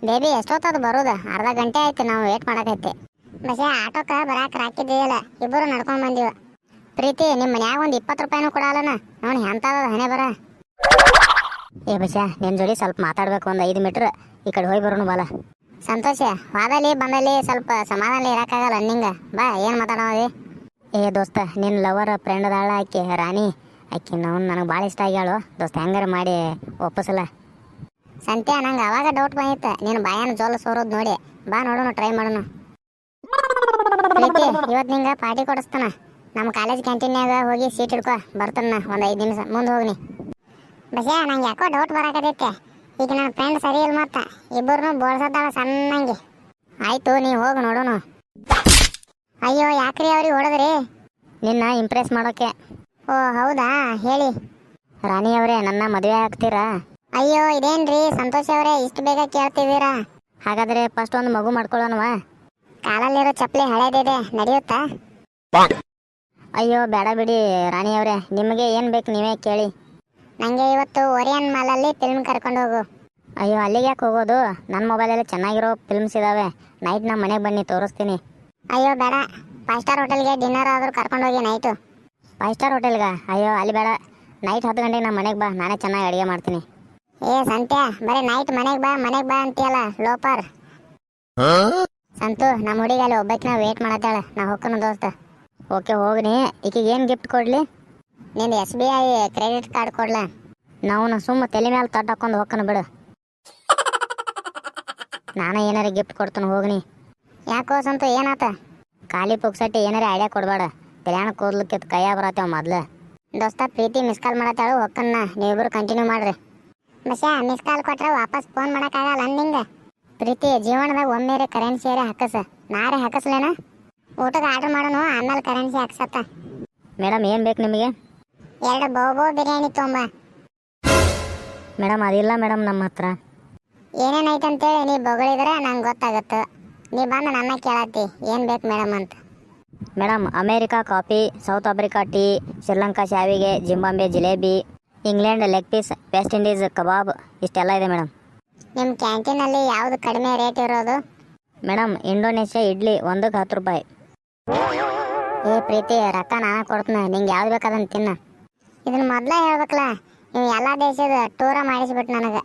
Baby ಎಷ್ಟೊತ್ತದು ಬರೋದು? ಅರ್ಧ ಗಂಟೆ ಆಯ್ತು, ನಾವು ವೇಟ್ ಮಾಡಕೈತಿ. ಬಸ್ಸೇ ಆಟೋಕ್ಕೆ ಬರಾಕ್ ರಾಕಿದ್ದೀಯಲ್ಲ, ಇಬ್ಬರು ನಡ್ಕೊಂಡ್ ಬಂದೀವ. ಪ್ರೀತಿ, ನಿಮ್ಮ ಮನ್ಯಾಗ ಒಂದು 20 ರೂಪಾಯಿನೂ ಕೊಡಲ್ಲನ? ನೋಡಿ ಎಂತದ ಹಣೆ ಬರ. ಏ ಬಸ್ಯಾ, ನಿನ್ನ ಜೋಡಿ ಸ್ವಲ್ಪ ಮಾತಾಡ್ಬೇಕು, ಒಂದು 5 ಮೀಟ್ರ್ ಈ ಕಡೆ ಹೋಗಿ ಬರೋಣ ಬಾಲ. ಸಂತೋಷ, ವಾದಲ್ಲಿ ಬಂದಲ್ಲಿ ಸ್ವಲ್ಪ ಸಮಾಧಾನ ಇರೋಕ್ಕಾಗಲ್ಲ ನಿಂಗೆ. ಬಾ, ಏನು ಮಾತಾಡೋದಿ? ಏ ದೋಸ್ತ, ನಿನ್ನ ಲವರ್ ಫ್ರೆಂಡ್ ಅದಾಳ ಆಕೆ ರಾಣಿ, ಆಕೆ ನನಗೆ ಭಾಳ ಇಷ್ಟ ಆಗ್ಯಾಳು ದೋಸ್ತ, ಹೆಂಗಾರ ಮಾಡಿ ಒಪ್ಪಿಸಲ್ಲ. ಸಂತ್ಯಾ, ನಂಗೆ ಅವಾಗ ಡೌಟ್ ಬಂದಿತ್ತು ನೀನು ಬಾಯನ್ನ ಜೋಲ ಸೋರೋದು ನೋಡಿ. ಬಾ ನೋಡೋಣ, ಟ್ರೈ ಮಾಡೋಣ. ಪ್ರೀತಿ, ಇವತ್ತು ನಿಂಗೆ ಪಾರ್ಟಿ ಕೊಡಿಸ್ತಾನ. ನಮ್ಮ ಕಾಲೇಜ್ ಕ್ಯಾಂಟೀನ್ಯಾಗ ಹೋಗಿ ಸೀಟ್ ಹಿಡ್ಕೊ, ಬರ್ತಾನ ಒಂದು 5 ನಿಮಿಷ ಮುಂದೆ ಹೋಗ್ನಿ. ಬಸ್ಯಾ, ನಂಗೆ ಯಾಕೋ ಡೌಟ್ ಬರಾಕತೈತೆ. ಈಗ ನನ್ನ ಫ್ರೆಂಡ್ ಸರಿ ಇಲ್ಲ, ಮತ್ತೆ ಇಬ್ಬರನ್ನೂ ಬೋಳ್ಸದ್ದಾಳ ಸಣ್ಣಂಗೆ. ಆಯಿತು, ನೀವು ಹೋಗಿ ನೋಡೋಣ. ಅಯ್ಯೋ, ಯಾಕ್ರಿ ಅವ್ರಿಗೆ ಹೊಡೆದ್ರಿ? ನಿನ್ನ ಇಂಪ್ರೆಸ್ ಮಾಡೋಕೆ. ಓ ಹೌದಾ, ಹೇಳಿ. ರಾಣಿ ಅವರೇ, ನನ್ನ ಮದುವೆ ಆಗ್ತೀರಾ? ಅಯ್ಯೋ, ಇದೇನ್ರಿ ಸಂತೋಷ್ ಅವರೇ, ಇಷ್ಟು ಬೇಗ ಕೇಳ್ತಿದ್ದೀರಾ? ಹಾಗಾದರೆ ಫಸ್ಟ್ ಒಂದು ಮಗು ಮಾಡ್ಕೊಳ್ಳೋಣವಾ? ಕಾಲಲ್ಲಿರೋ ಚಪ್ಪಲಿ ಹಳೇದಿದೆ, ನಡೆಯುತ್ತಾ? ಅಯ್ಯೋ ಬೇಡ ಬಿಡಿ ರಾಣಿ ಅವರೇ, ನಿಮಗೆ ಏನು ಬೇಕು ನೀವೇ ಕೇಳಿ. ನನಗೆ ಇವತ್ತು ಓರಿಯನ್ ಮಾಲಲ್ಲಿ ಫಿಲ್ಮ್ ಕರ್ಕೊಂಡು ಹೋಗು. ಅಯ್ಯೋ, ಅಲ್ಲಿಗೆ ಯಾಕೆ ಹೋಗೋದು? ನನ್ನ ಮೊಬೈಲಲ್ಲಿ ಚೆನ್ನಾಗಿರೋ ಫಿಲ್ಮ್ಸ್ ಇದ್ದಾವೆ. ನೈಟ್ ನಮ್ಮ ಮನೆಗೆ ಬನ್ನಿ, ತೋರಿಸ್ತೀನಿ. ಅಯ್ಯೋ ಬೇಡ, 5 ಸ್ಟಾರ್ ಹೋಟೆಲ್ಗೆ ಡಿನ್ನರ್ ಆದರೂ ಕರ್ಕೊಂಡು ಹೋಗಿ ನೈಟು. 5 ಸ್ಟಾರ್ ಹೋಟೆಲ್ಗೆ? ಅಯ್ಯೋ ಅಲ್ಲಿ ಬೇಡ, ನೈಟ್ 10 ಗಂಟೆಗೆ ನಮ್ಮ ಮನೆಗೆ ಬಾ, ನಾನೇ ಚೆನ್ನಾಗಿ ಅಡುಗೆ ಮಾಡ್ತೀನಿ. ಏ ಸಂತ್ಯಾ, ಬರೀ ನೈಟ್ ಮನೆಗೆ ಬಾ ಅಂತೀಯಲ್ಲ ಲೋಪರ್. ಸಂತು, ನಮ್ಮ ಹುಡುಗಲ್ಲಿ ಒಬ್ಬಾಕಿನ ವೇಟ್ ಮಾಡತ್ತಾಳೆ, ನಾ ಹೋಗ್ಕೊನು ದೋಸ್ತ. ಓಕೆ ಹೋಗ್ನಿ. ಈಕೆಗೆ ಏನು ಗಿಫ್ಟ್ ಕೊಡಲಿ? ನಿಂದು SBI ಕ್ರೆಡಿಟ್ ಕಾರ್ಡ್ ಕೊಡ್ಲ? ನಾವು ಸುಮ್ಮ ತಲೆ ಮೇಲೆ ತಟ್ಟು ಹಾಕೊಂಡು ಹೋಗ್ಕೊನು ಬಿಡು. ನಾನು ಏನಾರ ಗಿಫ್ಟ್ ಕೊಡ್ತಾನೆ, ಹೋಗ್ನಿ. ಯಾಕೋ ಸಂತು, ಏನಾತ? ಖಾಲಿ ಪುಕ್ಸಟ್ಟಿ ಏನಾರ ಐಡಿಯಾ ಕೊಡಬೇಡ, ಕಲ್ಯಾಣ ಕೂದ್ಲಕ್ಕೆ ಕೈಯ ಬರತ್ತೇವ ಮೊದ್ಲು. ದೋಸ್ತ, ಪ್ರೀತಿ ಮಿಸ್ ಕಾಲ್ ಮಾಡತ್ತಾಳು, ಹೊಕ್ಕನ್ನ ನೀವಿಬ್ಬರು ಕಂಟಿನ್ಯೂ ಮಾಡ್ರಿ. ಬಸ್ಯಾ, ಮಿಸ್ ಕಾಲ್ ಕೊಟ್ರೆ ವಾಪಸ್ ಫೋನ್ ಮಾಡೋಕ್ಕಾಗಲ್ಲ ನಿಂಗೆ. ಪ್ರೀತಿ, ಜೀವನದಾಗ ಒಮ್ಮೆರೆ ಕರೆನ್ಸಿಯರೇ ಹಾಕಸ, ನಾರೇ ಹಾಕಸ್ಲೇನ? ಊಟಕ್ಕೆ ಆರ್ಡರ್ ಮಾಡೋಣ, ಆಮೇಲೆ ಕರೆನ್ಸಿ ಹಾಕ್ಸತ್ತ. ಮೇಡಮ್, ಏನು ಬೇಕು ನಿಮಗೆ? 2 ಬೋಬೋ ಬಿರಿಯಾನಿ ತೊಂಬ. ಮೇಡಮ್, ಅದಿಲ್ಲ ಮೇಡಮ್ ನಮ್ಮ ಹತ್ರ. ಏನೇನೈತೆ ಅಂತೇಳಿ ನೀ ಬೊಗಳಿದ್ರೆ ನಂಗೆ ಗೊತ್ತಾಗತ್ತೆ. ನೀ ಬಂದು ನನ್ನ ಕೇಳತ್ತಿ ಏನು ಬೇಕು ಮೇಡಮ್ ಅಂತ. Madam, America coffee, South Africa tea, Sri Lanka ಶಾವಿಗೆ, Zimbabwe jalebi, England leg piece, West Indies ಕಬಾಬ್, ಇಷ್ಟೆಲ್ಲ ಇದೆ ಮೇಡಮ್. ನಿಮ್ಮ ಕ್ಯಾಂಟೀನಲ್ಲಿ ಯಾವುದು ಕಡಿಮೆ ರೇಟ್ ಇರೋದು? ಮೇಡಮ್, ಇಂಡೋನೇಷ್ಯಾ ಇಡ್ಲಿ 1ಕ್ಕೆ 10 ರೂಪಾಯಿ. ಏ ಪ್ರೀತಿ, ರೊಕ್ಕ ನಾನು ಕೊಡ್ತೀನಿ, ನಿಂಗೆ ಯಾವ್ದು ಬೇಕಾದಂತ ತಿನ್ನ. ಇದನ್ನು ಮೊದಲೇ ಹೇಳ್ಬೇಕಲ್ಲ, ನೀವು ಎಲ್ಲ ದೇಶದ ಟೂರ ಮಾಡಿಸ್ಬಿಟ್ಟು ನನಗೆ.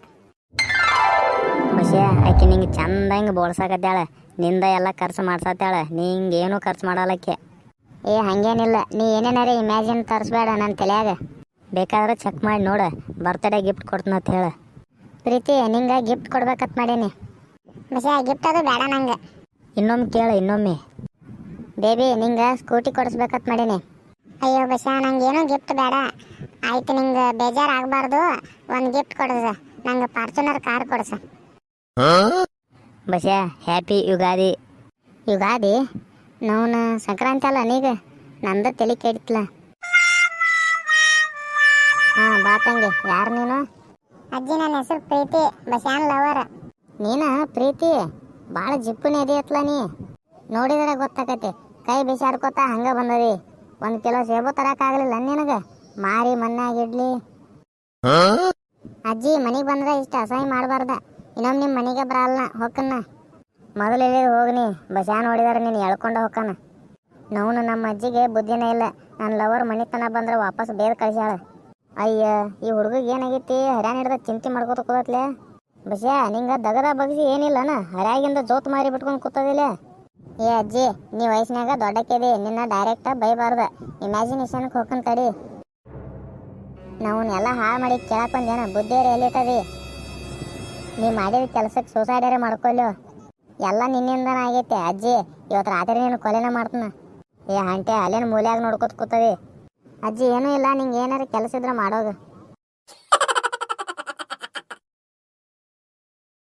ಖುಷಿ, ಆಕೆ ನಿಂಗೆ ಚಂದಂಗೆ ಬೋಳ್ಸಾಕತ್ತಾಳೆ, ನಿಂದ ಎಲ್ಲ ಖರ್ಚು ಮಾಡ್ಸತ್ತಾಳೆ, ನಿಂಗೆ ಏನೂ ಖರ್ಚು ಮಾಡಲ್ಲಕ್ಕೆ. ಏ ಹಾಗೇನಿಲ್ಲ, ನೀ ಏನೇನಾರ ಇಮ್ಯಾಜಿನ್ ತರಿಸ್ಬೇಡ ನನ್ನ ತಲೆಯಾಗ. ಬೇಕಾದ್ರೆ ಚೆಕ್ ಮಾಡಿ ನೋಡು, ಬರ್ತ್ಡೇ ಗಿಫ್ಟ್ ಕೊಡ್ತೀನಂತ ಹೇಳು. ಪ್ರೀತಿ, ನಿಂಗೆ ಗಿಫ್ಟ್ ಕೊಡ್ಬೇಕಂತ ಮಾಡೀನಿ. ಬಸ್ಯಾ, ಗಿಫ್ಟ್ ಅದು ಬೇಡ ನಂಗೆ. ಇನ್ನೊಮ್ಮೆ ಕೇಳು, ಇನ್ನೊಮ್ಮೆ. ಬೇಬಿ, ನಿಂಗೆ ಸ್ಕೂಟಿ ಕೊಡಿಸ್ಬೇಕಂತ ಮಾಡೀನಿ. ಅಯ್ಯೋ ಬಸ್ಯಾ, ನಂಗೇನು ಗಿಫ್ಟ್ ಬೇಡ. ಆಯ್ತು, ನಿಂಗೆ ಬೇಜಾರು ಆಗಬಾರ್ದು, ಒಂದು ಗಿಫ್ಟ್ ಕೊಡಿಸ, ನಂಗೆ ಫಾರ್ಚುನರ್ ಕಾರ್ ಕೊಡಿಸ. ಬಸ್ಯಾ, ಹ್ಯಾಪಿ ಯುಗಾದಿ. ಯುಗಾದಿ? ನೋನ ಸಂಕ್ರಾಂತಿ ಅಲ್ಲ ನೀಗ, ನಂದು ತಲೆ ಕೆಡ್ತಿಲ್ಲ. ಹಾಂ ಬಾ ತಂಗಿ, ಯಾರು ನೀನು? ಅಜ್ಜಿ, ನನ್ನ ಹೆಸರು ಪ್ರೀತಿ, ಬಸ್ಯಾನ್ ಲವರ್. ನೀನ ಪ್ರೀತಿ? ಭಾಳ ಜಿಪ್ಪುನೇ ಇದೆಯತ್ಲ ನೀ, ನೋಡಿದ್ರೆ ಗೊತ್ತಾಕತಿ. ಕೈ ಬಿಸಾಡ್ಕೋತಾ ಹಂಗೆ ಬಂದದಿ. 1 ಕಿಲೋ ಸೇಬು ತರಕ್ಕಾಗಲಿಲ್ಲ ನಿನಗೆ? ಮಾರಿ ಮಣ್ಣಾಗಿಡ್ಲಿ. ಅಜ್ಜಿ, ಮನೆಗೆ ಬಂದ್ರೆ ಇಷ್ಟು ಅಸಹ್ಯ ಮಾಡಬಾರ್ದ. ಇನ್ನೊಮ್ಮೆ ನಿಮ್ಮ ಮನೆಗೆ ಬರಲ್ಲ, ಹೊಕ್ಕನ್ನ. ಮೊದಲು ಎಲ್ಲಿಗೆ ಹೋಗ್ನಿ, ಬಸ್ಯಾನ್ ನೋಡಿದಾರೆ ನೀನು ಎಳ್ಕೊಂಡು ಹೊಕ್ಕನ. ನಾವು ನಮ್ಮ ಅಜ್ಜಿಗೆ ಬುದ್ಧಿನೇ ಇಲ್ಲ, ನನ್ನ ಲವರ್ ಮನೆತನ ಬಂದ್ರೆ ವಾಪಸ್ ಬೇರೆ ಕಳಿಸ್ಯಾಳ. ಅಯ್ಯ, ಈ ಹುಡುಗಿಗೆ ಏನಾಗೈತಿ, ಹರ್ಯಾಣ ಹಿಡ್ದ ಚಿಂತೆ ಮಾಡ್ಕೋತ ಕೂದತ್ಲೆ. ಬಸ್ಯಾ, ನಿಂಗೆ ದಗದ ಬಗ್ಸಿ ಏನಿಲ್ಲನ, ಹರ್ಯಾಗಿಂದ ಜೋತ್ ಮಾರಿ ಬಿಟ್ಕೊಂಡು ಕೂತದಿಲ್ಲ. ಏ ಅಜ್ಜಿ, ನೀ ವಯಸ್ಸಿನಾಗ ದೊಡ್ಡಕ್ಕಿದಿ, ನಿನ್ನ ಡೈರೆಕ್ಟ ಬೈಬಾರ್ದು, ಇಮ್ಯಾಜಿನೇಷನ್ಗೆ ಹೋಗ್ಕೊಂಡು ತಡಿ. ನಾವು ಎಲ್ಲ ಹಾಳು ಮಾಡಿ ಕೇಳಕ್ಕೆ ಬಂದೇನ, ಬುದ್ಧಿಯರು ಎಲ್ಲಿರ್ತದೆ? ನೀ ಮಾಡಿದ ಕೆಲಸಕ್ಕೆ ಸೂಸೈಡರೇ ಮಾಡ್ಕೊಲ್ಲೋ, ಎಲ್ಲ ನಿನ್ನಿಂದನೇ ಆಗೈತೆ. ಅಜ್ಜಿ, ಇವತ್ತು ರಾತ್ರಿ ನೀನು ಕೊಲೆನ ಮಾಡ್ತಾನ. ಏ ಆಂಟಿ, ಅಲ್ಲೇನು ಮೂಲ್ಯಾಗ ನೋಡ್ಕೊತ ಕೂತದಿ. ಅಜ್ಜಿ, ಏನೂ ಇಲ್ಲ, ನಿಂಗೆ ಏನಾರು ಕೆಲಸ ಇದ್ರೆ ಮಾಡೋದು.